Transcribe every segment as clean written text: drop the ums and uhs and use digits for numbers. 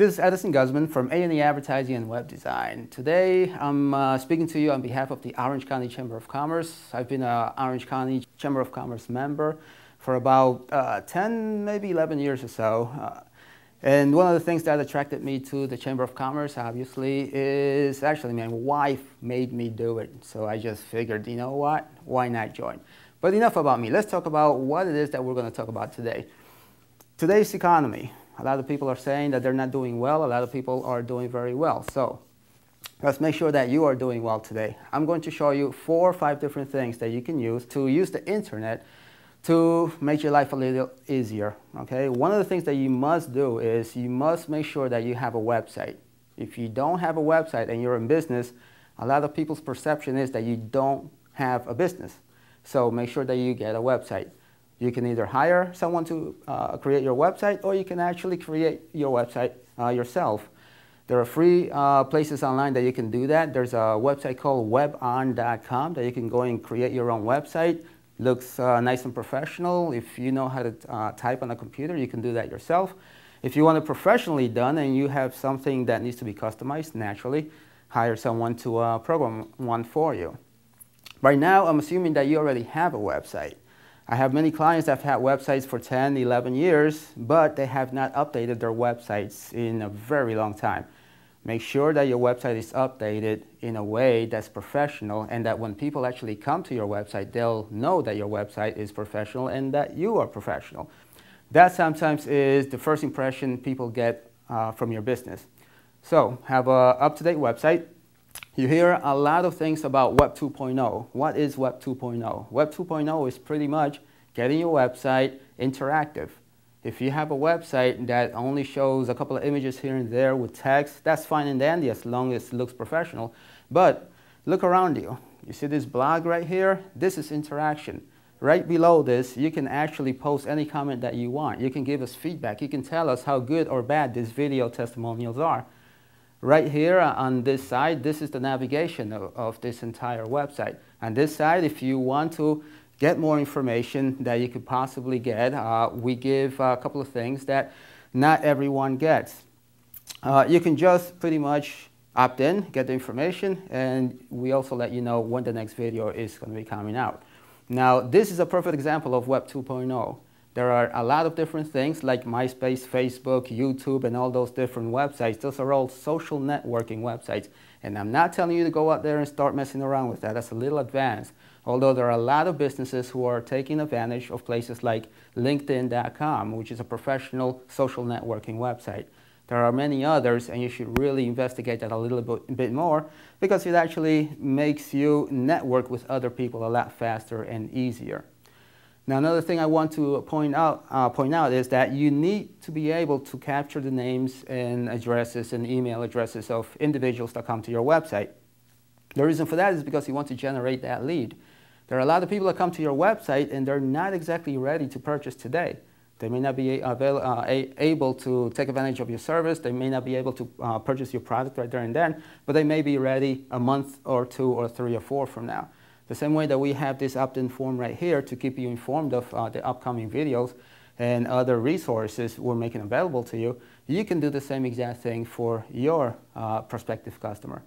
This is Edison Guzman from A&E Advertising and Web Design. Today I'm speaking to you on behalf of the Orange County Chamber of Commerce. I've been an Orange County Chamber of Commerce member for about 10, maybe 11 years or so. And one of the things that attracted me to the Chamber of Commerce, obviously, is actually my wife made me do it. So I just figured, you know what, why not join? But enough about me. Let's talk about what it is that we're going to talk about today. Today's economy. A lot of people are saying that they're not doing well. A lot of people are doing very well. So let's make sure that you are doing well today. I'm going to show you 4 or 5 different things that you can use to use the internet to make your life a little easier. Okay? One of the things that you must do is you must make sure that you have a website. If you don't have a website and you're in business, a lot of people's perception is that you don't have a business. So make sure that you get a website. You can either hire someone to create your website, or you can actually create your website yourself. There are free places online that you can do that. There's a website called webon.com that you can go and create your own website. Looks nice and professional. If you know how to type on a computer, you can do that yourself. If you want it professionally done and you have something that needs to be customized, naturally, hire someone to program one for you. Right now, I'm assuming that you already have a website. I have many clients that have had websites for 10, 11 years, but they have not updated their websites in a very long time. Make sure that your website is updated in a way that's professional, and that when people actually come to your website, they'll know that your website is professional and that you are professional. That sometimes is the first impression people get from your business. So have an up-to-date website. You hear a lot of things about Web 2.0. What is Web 2.0? Web 2.0 is pretty much getting your website interactive. If you have a website that only shows a couple of images here and there with text, that's fine and dandy as long as it looks professional. But look around you. You see this blog right here? This is interaction. Right below this, you can actually post any comment that you want. You can give us feedback. You can tell us how good or bad these video testimonials are. Right here on this side, this is the navigation of this entire website. On this side, if you want to get more information that you could possibly get, we give a couple of things that not everyone gets. You can just pretty much opt in, get the information, and we also let you know when the next video is going to be coming out. Now, this is a perfect example of Web 2.0. There are a lot of different things like MySpace, Facebook, YouTube, and all those different websites. Those are all social networking websites. And I'm not telling you to go out there and start messing around with that. That's a little advanced. Although there are a lot of businesses who are taking advantage of places like LinkedIn.com, which is a professional social networking website. There are many others, and you should really investigate that a little bit more, because it actually makes you network with other people a lot faster and easier. Now, another thing I want to point out is that you need to be able to capture the names and addresses and email addresses of individuals that come to your website. The reason for that is because you want to generate that lead. There are a lot of people that come to your website and they're not exactly ready to purchase today. They may not be able to take advantage of your service. They may not be able to purchase your product right there and then, but they may be ready a month or 2 or 3 or 4 from now. The same way that we have this opt-in form right here to keep you informed of the upcoming videos and other resources we're making available to you, you can do the same exact thing for your prospective customer.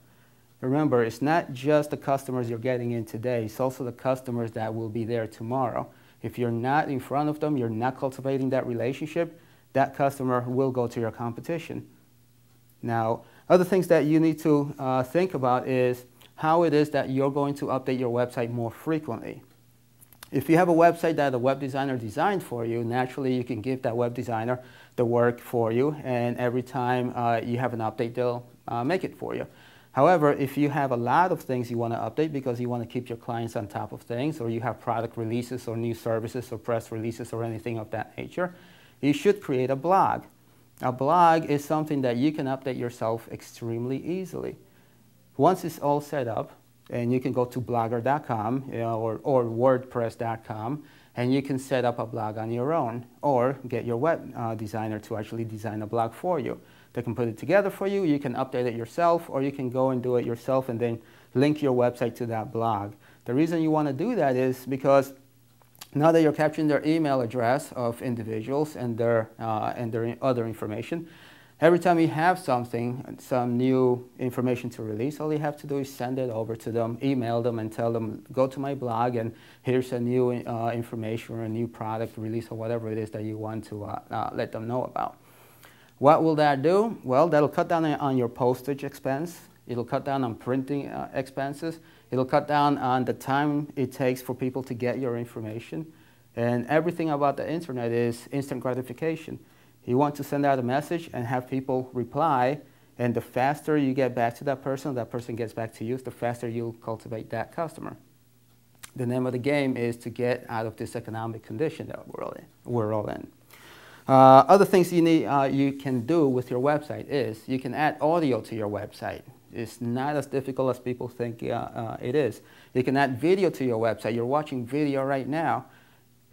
Remember, it's not just the customers you're getting in today, it's also the customers that will be there tomorrow. If you're not in front of them, you're not cultivating that relationship, that customer will go to your competition. Now, other things that you need to think about is how it is that you're going to update your website more frequently. If you have a website that a web designer designed for you, naturally you can give that web designer the work for you, and every time you have an update, they'll make it for you. However, if you have a lot of things you want to update because you want to keep your clients on top of things, or you have product releases or new services or press releases or anything of that nature, you should create a blog. A blog is something that you can update yourself extremely easily. Once it's all set up, and you can go to blogger.com or wordpress.com, and you can set up a blog on your own, or get your web designer to actually design a blog for you. They can put it together for you, you can update it yourself, or you can go and do it yourself and then link your website to that blog. The reason you want to do that is because now that you're capturing their email address of individuals and their other information, Every time you have something, some new information to release, all you have to do is send it over to them, email them, and tell them, go to my blog, and here's a new information or a new product release or whatever it is that you want to let them know about. What will that do? Well, that'll cut down on your postage expense. It'll cut down on printing expenses. It'll cut down on the time it takes for people to get your information. And everything about the internet is instant gratification. You want to send out a message and have people reply, and the faster you get back to that person gets back to you, the faster you'll cultivate that customer. The name of the game is to get out of this economic condition that we're all in. Other things you can do with your website is you can add audio to your website. It's not as difficult as people think it is. You can add video to your website. You're watching video right now.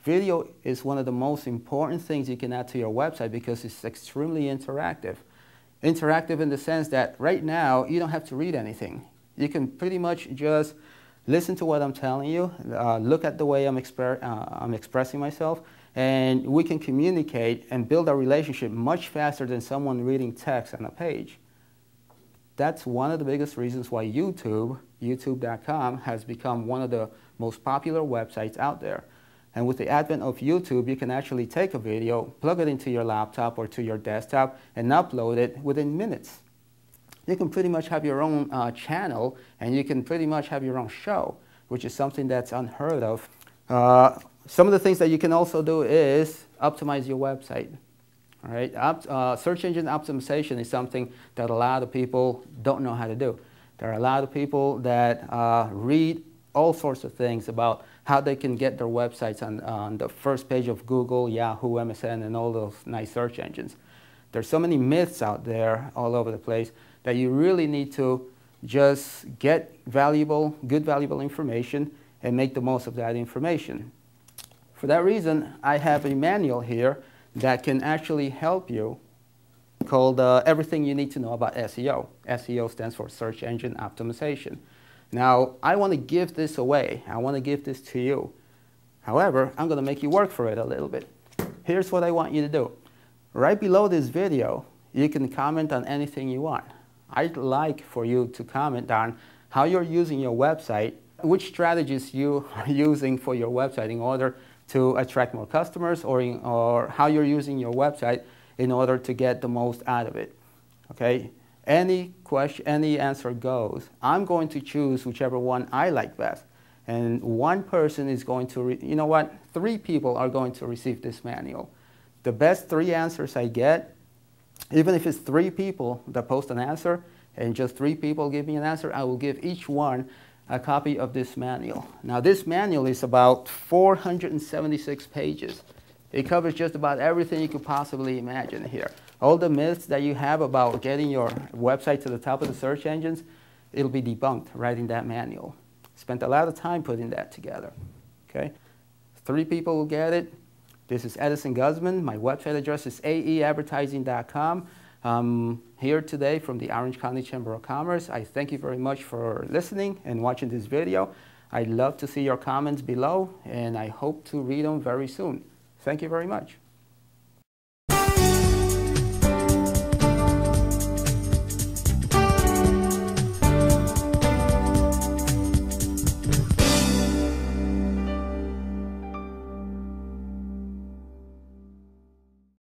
Video is one of the most important things you can add to your website because it's extremely interactive. Interactive in the sense that right now you don't have to read anything. You can pretty much just listen to what I'm telling you, look at the way I'm expressing myself, and we can communicate and build a relationship much faster than someone reading text on a page. That's one of the biggest reasons why YouTube.com has become one of the most popular websites out there. And with the advent of YouTube, you can actually take a video, plug it into your laptop or to your desktop, and upload it within minutes. You can pretty much have your own channel, and you can pretty much have your own show, which is something that's unheard of. Some of the things that you can also do is optimize your website. All right? Search engine optimization is something that a lot of people don't know how to do. There are a lot of people that read all sorts of things about how they can get their websites on the first page of Google, Yahoo, MSN, and all those nice search engines. There's so many myths out there all over the place that you really need to just get good valuable information and make the most of that information. For that reason, I have a manual here that can actually help you called Everything You Need to Know About SEO. SEO stands for Search Engine Optimization. Now, I want to give this away. I want to give this to you. However, I'm going to make you work for it a little bit. Here's what I want you to do. Right below this video, you can comment on anything you want. I'd like for you to comment on how you're using your website, which strategies you are using for your website in order to attract more customers, or how you're using your website in order to get the most out of it. Okay? Any question, any answer goes. I'm going to choose whichever one I like best. And one person is going to, 3 people are going to receive this manual. The best 3 answers I get, even if it's 3 people that post an answer and just 3 people give me an answer, I will give each one a copy of this manual. Now, this manual is about 476 pages. It covers just about everything you could possibly imagine here. All the myths that you have about getting your website to the top of the search engines, it'll be debunked right in that manual. Spent a lot of time putting that together. Okay? 3 people will get it. This is Edison Guzman. My website address is aeadvertising.com. I'm here today from the Orange County Chamber of Commerce. I thank you very much for listening and watching this video. I'd love to see your comments below, and I hope to read them very soon. Thank you very much.